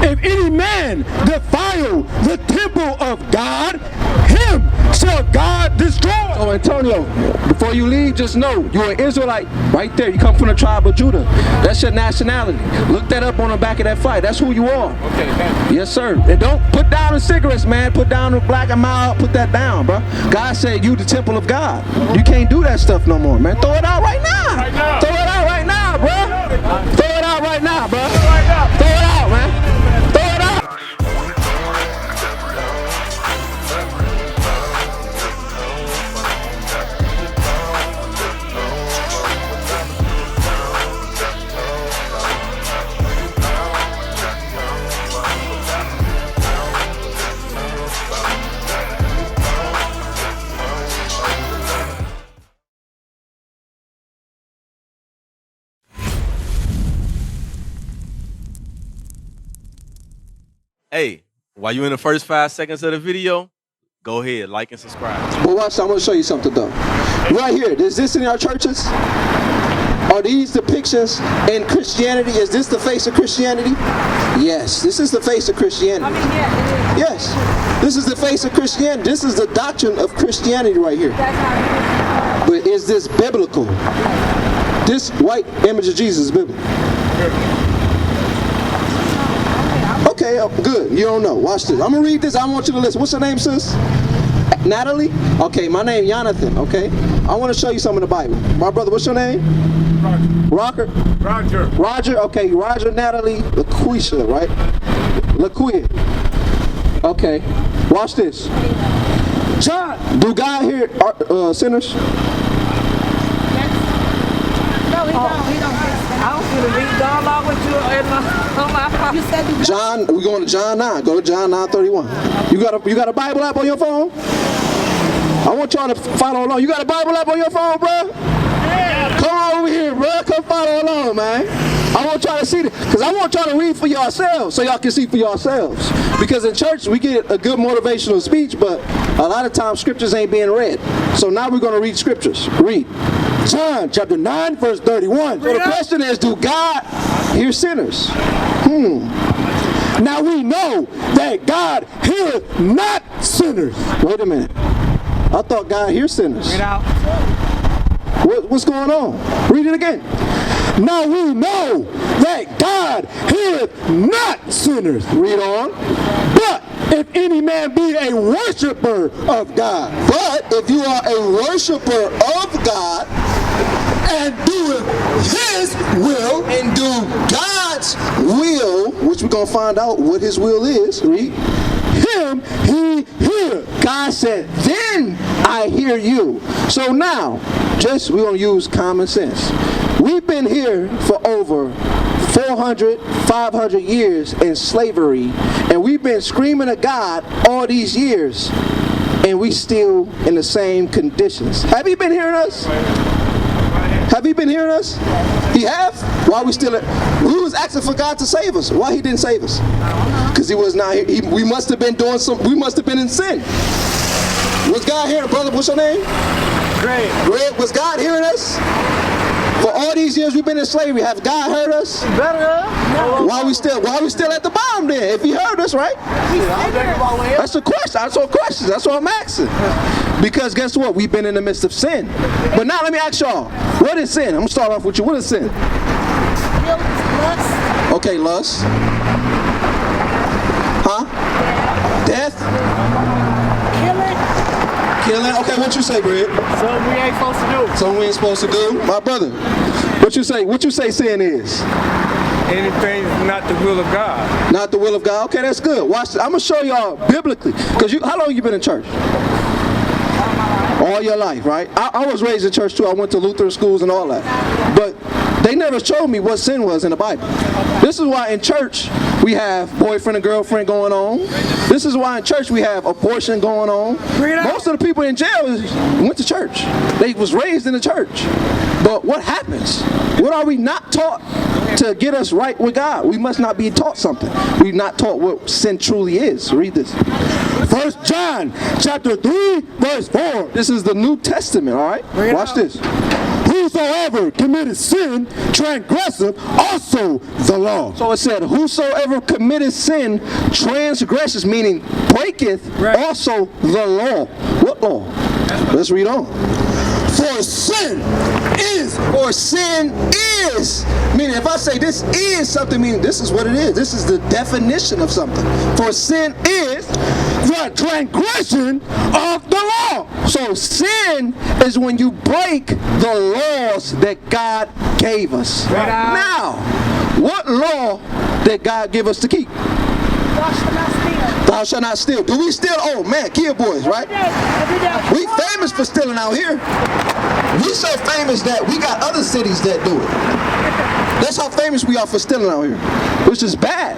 if any man defile the temple of God, him shall God destroy. So Antonio, before you leave, just know you're an Israelite right there. You come from the tribe of Judah. That's your nationality. Look that up on the back of that flag. That's who you are. Okay, thank you. Yes, sir. And don't put down the cigarettes, man. Put down the black and mild. Put that down, bro. God said you the temple of God. You can't do that stuff no more, man. Throw it out right now. Right now. Throw it out right now, bro. Throw it out right now, bro. Right now. Throw it out, man. Throw it out. Hey, while you're in the first 5 seconds of the video, go ahead, like and subscribe. Well, watch, I'm going to show you something, though. Right here, is this in our churches? Are these depictions in Christianity? Is this the face of Christianity? Yes, this is the face of Christianity. I mean, yeah, it is. Yes, this is the face of Christianity. This is the doctrine of Christianity right here. That's how it is. But is this biblical? This white image of Jesus is biblical. Okay, good. You don't know. Watch this. I'm going to read this. I want you to listen. What's your name, sis? Natalie? Okay, my name Jonathan, okay? I want to show you something in the Bible. My brother, what's your name? Roger. Roger? Roger, okay. Roger, Natalie, LaQuisha, right? LaQuia. Okay. Watch this. John, do God hear sinners? No, he don't. I don't feel to read God along with you on my phone. You said you John, we're going to John 9. Go to John 9:31. You got a Bible app on your phone? I want y'all to follow along. You got a Bible app on your phone, bro? Come over here, bro. Come follow along, man. I want y'all to see this, because I want y'all to read for yourselves so y'all can see for yourselves. Because in church, we get a good motivational speech, but a lot of times scriptures ain't being read. So now we're going to read scriptures. Read. John chapter 9, verse 31. So the question is, do God hear sinners? Now we know that God heareth not sinners. Wait a minute. I thought God hears sinners. Read out. What's going on? Read it again. Now we know that God heareth not sinners. Read on. But if any man be a worshiper of God. But if you are a worshiper of God and doing his will and do God's will, which we're going to find out what his will is. Read. Him he hear. God said, then I hear you. So now, we're going to use common sense. We've been here for over 400, 500 years in slavery, and we've been screaming at God all these years, and we still in the same conditions. Have you been hearing us? Have you been hearing us? He have? Why we still we was asking for God to save us. Why he didn't save us? Because he was not here. We must have been doing we must have been in sin. Was God hearing, brother? What's your name? Greg. Greg, was God hearing us? For all these years we've been in slavery, have God heard us? Better. Why we still at the bottom then? If he heard us, right? That's a question. That's all questions. That's what I'm asking. Because guess what? We've been in the midst of sin. But now let me ask y'all, what is sin? I'm gonna start off with you. What is sin? Lust. Okay, lust. Huh? Death. Killing. Okay, what you say, Greg? Something we ain't supposed to do. Something we ain't supposed to do. My brother, what you say? What you say sin is? Anything not the will of God. Not the will of God. Okay, that's good. Watch this. I'm gonna show y'all biblically. Because how long you been in church? All your life, right? I was raised in church too. I went to Lutheran schools and all that. But they never showed me what sin was in the Bible. This is why in church we have boyfriend and girlfriend going on. This is why in church we have abortion going on. Most of the people in jail went to church. They was raised in the church. But what happens? What are we not taught to get us right with God? We must not be taught something. We're not taught what sin truly is. Read this. 1 John chapter 3 verse 4. This is the New Testament, all right? Watch this. whosoever committed sin transgresseth also the law. So it said, whosoever committeth sin transgresses, meaning breaketh also the law. What law? Let's read on. For sin is. Meaning if I say this is something, meaning this is what it is. This is the definition of something. For sin is the transgression of the law. So sin is when you break the laws that God gave us. Now, what law did God give us to keep? Thou shalt not steal. Do we steal? Oh man, kid boys, right? We famous for stealing out here. We so famous that we got other cities that do it. That's how famous we are for stealing out here, which is bad.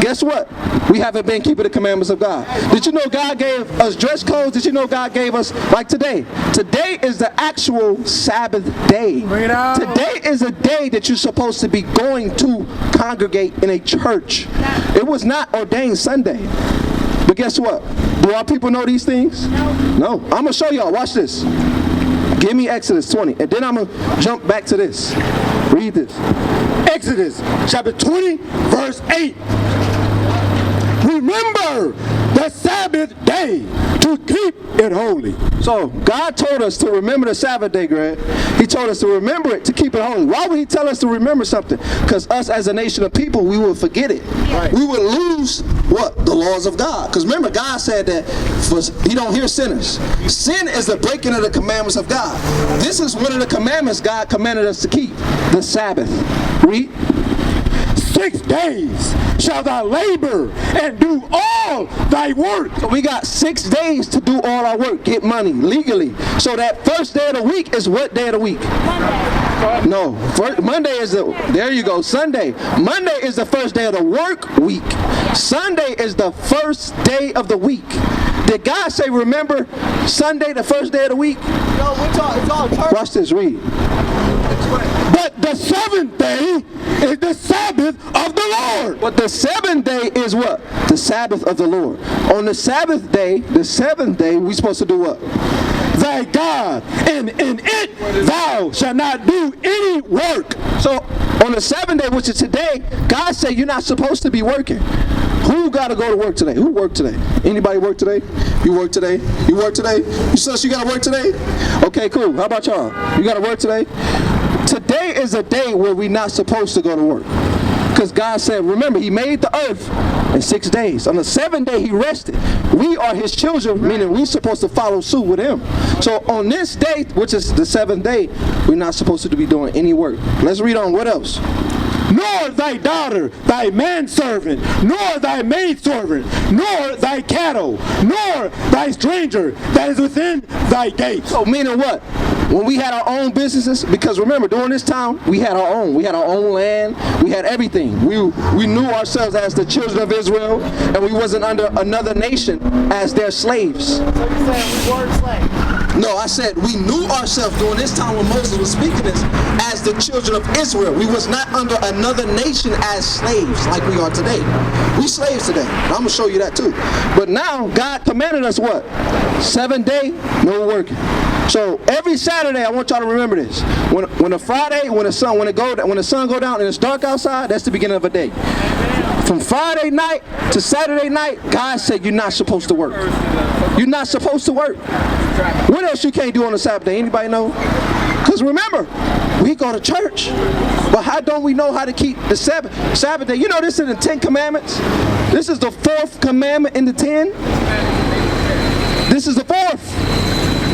Guess what? We haven't been keeping the commandments of God. Did you know God gave us dress codes? Did you know God gave us, like today? Today is the actual Sabbath day. Today is a day that you're supposed to be going to congregate in a church. It was not ordained Sunday. But guess what? Do our people know these things? No. I'm going to show y'all. Watch this. Give me Exodus 20. And then I'm going to jump back to this. Read this. Exodus chapter 20, verse 8. Remember the Sabbath day to keep it holy. So God told us to remember the Sabbath day, Greg. He told us to remember it, to keep it holy. Why would he tell us to remember something? Because us as a nation of people, we would forget it. Right. We would lose what? The laws of God. Because remember, God said that he don't hear sinners. Sin is the breaking of the commandments of God. This is one of the commandments God commanded us to keep, the Sabbath. Read. 6 days shall thou labor and do all thy work. So we got 6 days to do all our work, get money legally. So that first day of the week is what day of the week? Monday. No, Monday is there you go, Sunday. Monday is the first day of the work week. Sunday is the first day of the week. Did God say remember Sunday, the first day of the week? No, it's all church. Watch this, read. But the 7th day is the Sabbath of the Lord. But the 7th day is what? The Sabbath of the Lord. On the Sabbath day, the 7th day, we're supposed to do what? Thy God, and in it thou shalt not do any work. So on the 7th day, which is today, God said you're not supposed to be working. Who got to go to work today? Who worked today? Anybody work today? You work today? You work today? You sus, you got to work today? Okay, cool. How about y'all? You got to work today? Today is a day where we're not supposed to go to work. Because God said, remember, he made the earth in 6 days. On the 7th day, he rested. We are his children, meaning we're supposed to follow suit with him. So on this day, which is the 7th day, we're not supposed to be doing any work. Let's read on. What else? Nor thy daughter, thy manservant, nor thy maidservant, nor thy cattle, nor thy stranger that is within thy gates. So meaning what? When we had our own businesses, because remember, during this time, we had our own. We had our own land. We had everything. We knew ourselves as the children of Israel, and we wasn't under another nation as their slaves. So you saying we weren't slaves? No, I said we knew ourselves during this time when Moses was speaking this as the children of Israel. We was not under another nation as slaves like we are today. We slaves today. I'm going to show you that too. But now God commanded us what? 7 day, no working. So every Saturday, I want y'all to remember this. When a Friday, when the sun go down and it's dark outside, that's the beginning of a day. From Friday night to Saturday night, God said you're not supposed to work. You're not supposed to work. What else you can't do on a Sabbath day? Anybody know? Because remember, we go to church. But how don't we know how to keep the Sabbath day? You know this is the 10 commandments? This is the 4th commandment in the 10. This is the 4th.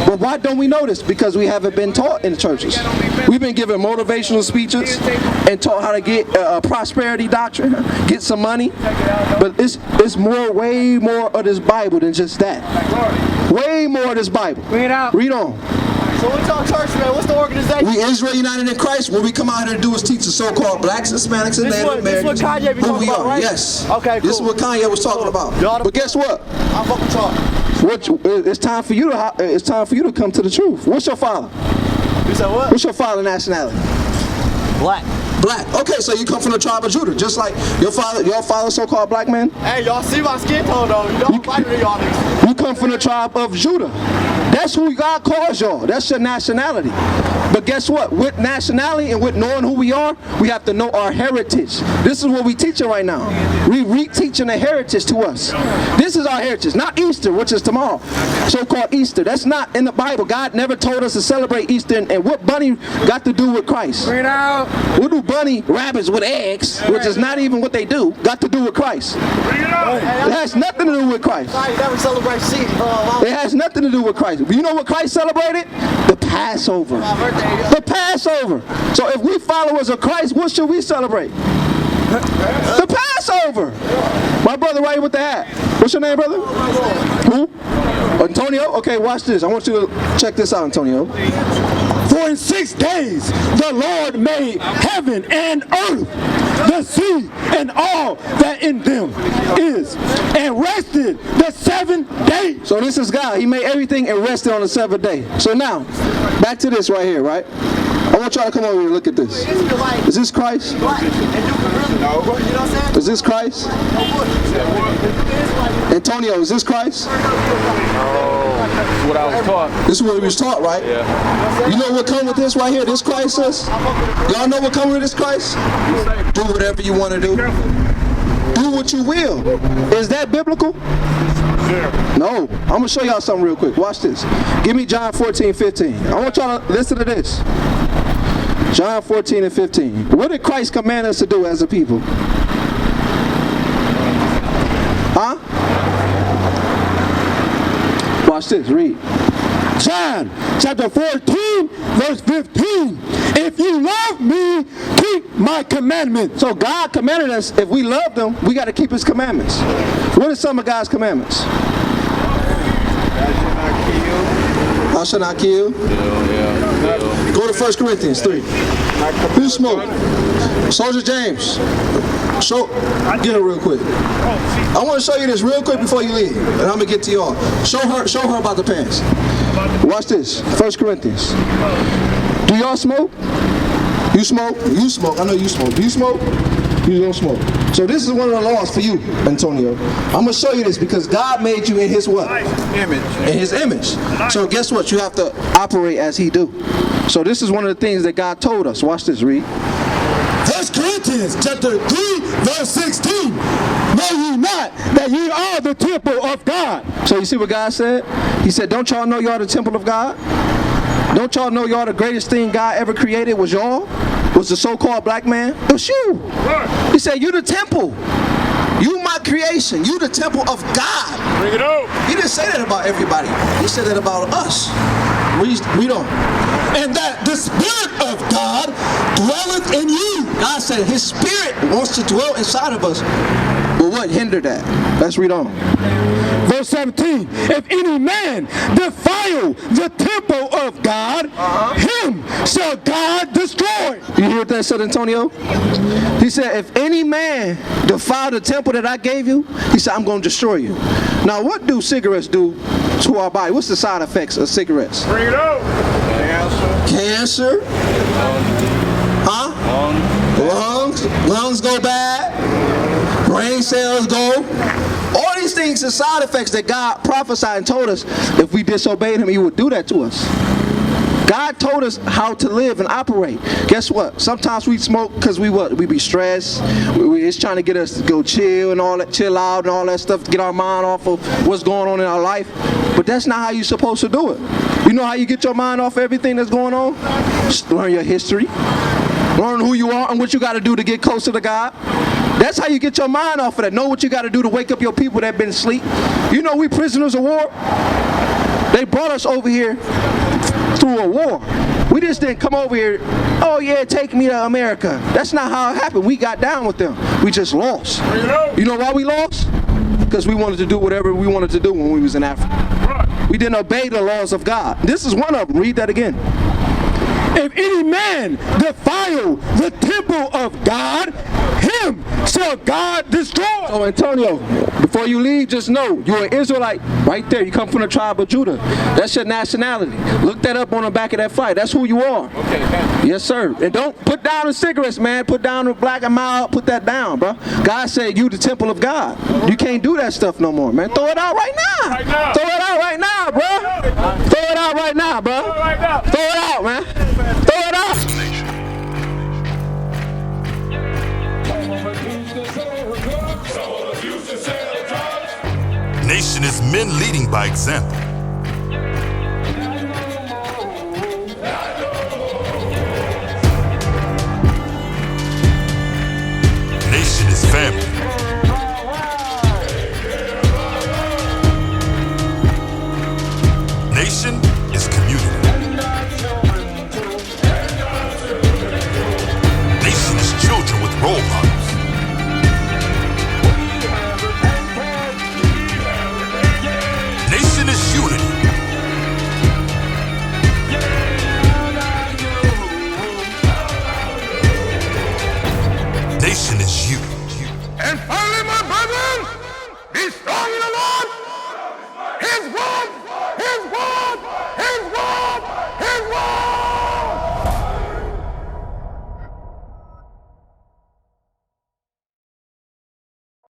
But why don't we know this? Because we haven't been taught in the churches. We've been given motivational speeches and taught how to get a prosperity doctrine, get some money. But it's way more of this Bible than just that. Way more of this Bible. Read out. Read on. So what's our church, man? What's the organization? We Israel United in Christ. What we come out here to do is teach the so-called blacks, Hispanics, and Native Americans this is what Kanye be who talking we about, are. right? Yes. Okay, cool. This is what Kanye was talking about. But guess what? I fuck with y'all. It's time for you to come to the truth. What's your father? You said what? What's your father nationality? Black. Black. Okay, so you come from the tribe of Judah, just like your father so-called black man? Hey, y'all see my skin tone though. You know I'm fighting to y'all niggas. You come from the tribe of Judah. That's who God calls y'all. That's your nationality. But guess what? With nationality and with knowing who we are, we have to know our heritage. This is what we teaching right now. We re-teaching the heritage to us. This is our heritage, not Easter, which is tomorrow. So-called Easter. That's not in the Bible. God never told us to celebrate Easter. And what bunny got to do with Christ? Bring it out. What do bunny rabbits with eggs, which is not even what they do, got to do with Christ? It has nothing to do with Christ. You never celebrate shit. It has nothing to do with Christ. You know what Christ celebrated? The Passover. The Passover. So if we followers of Christ, what should we celebrate? The Passover. My brother right here with the hat. What's your name, brother? Who? Antonio? Okay, watch this. I want you to check this out, Antonio. For in 6 days the Lord made heaven and earth, the sea and all that in them is, and rested the 7th day. So this is God. He made everything and rested on the 7th day. So now, back to this right here, right? I want y'all to come over here and look at this. Is this Christ? Is this Christ? Antonio, is this Christ? That's what I was taught. This is what we was taught, right? Yeah. You know what comes with this right here? This Christ is? Y'all know what comes with this Christ? Do whatever you want to do. Do what you will. Is that biblical? No. I'm going to show y'all something real quick. Watch this. Give me John 14:15. I want y'all to listen to this. John 14 and 15. What did Christ command us to do as a people? Huh? Watch this, read. John chapter 14, verse 15. If you love me, keep my commandments. So God commanded us, if we love them, we got to keep his commandments. What are some of God's commandments? Thou shalt not kill. Go to 1 Corinthians 3. Who smoke? Soldier James. Get her real quick. I want to show you this real quick before you leave, and I'm gonna get to y'all. Show her about the pants. Watch this. 1 Corinthians. Do y'all smoke? You smoke? You smoke. I know you smoke. Do you smoke? You don't smoke. So this is one of the laws for you, Antonio. I'm gonna show you this because God made you in his what? Image. In his image. So guess what? You have to operate as he do. So this is one of the things that God told us. Watch this, read. 1 Corinthians chapter 3, verse 16. Know ye not that ye are the temple of God? So you see what God said? He said, don't y'all know y'all the temple of God? Don't y'all know y'all the greatest thing God ever created was y'all? Was the so-called black man? It was you. He said, you the temple. You my creation. You the temple of God. Bring it out. He didn't say that about everybody. He said that about us. Read on. And that the Spirit of God dwelleth in you. God said his Spirit wants to dwell inside of us. But what hindered that? Let's read on. Verse 17. If any man defile the temple of God, him shall God destroy. You hear what that said, Antonio? He said, if any man defile the temple that I gave you, he said, I'm going to destroy you. Now, what do cigarettes do to our body? What's the side effects of cigarettes? Bring it out. Cancer. Huh? Lungs go bad. Brain cells go. All these things are side effects that God prophesied and told us if we disobeyed him, he would do that to us. God told us how to live and operate. Guess what? Sometimes we smoke because we be stressed. It's trying to get us to go chill and all that, chill out and all that stuff to get our mind off of what's going on in our life. But that's not how you're supposed to do it. You know how you get your mind off everything that's going on? Just learn your history. Learn who you are and what you got to do to get closer to God. That's how you get your mind off of that. Know what you got to do to wake up your people that been asleep. You know we prisoners of war. They brought us over here through a war. We just didn't come over here, oh yeah, take me to America. That's not how it happened. We got down with them. We just lost. You know why we lost? Because we wanted to do whatever we wanted to do when we was in Africa. We didn't obey the laws of God. This is one of them. Read that again. If any man defile the temple of God, him shall God destroy. So Antonio, before you leave, just know you're an Israelite right there. You come from the tribe of Judah. That's your nationality. Look that up on the back of that flag. That's who you are. Okay, thank you. Yes, sir. And don't put down the cigarettes, man. Put down the black and mild. Put that down, bro. God said you the temple of God. You can't do that stuff no more, man. Throw it out right now. Right now. Throw it out right now, bro. Throw it out right now, bro. Right now. Throw it out, man. Throw Nation is men leading by example. Nation is family.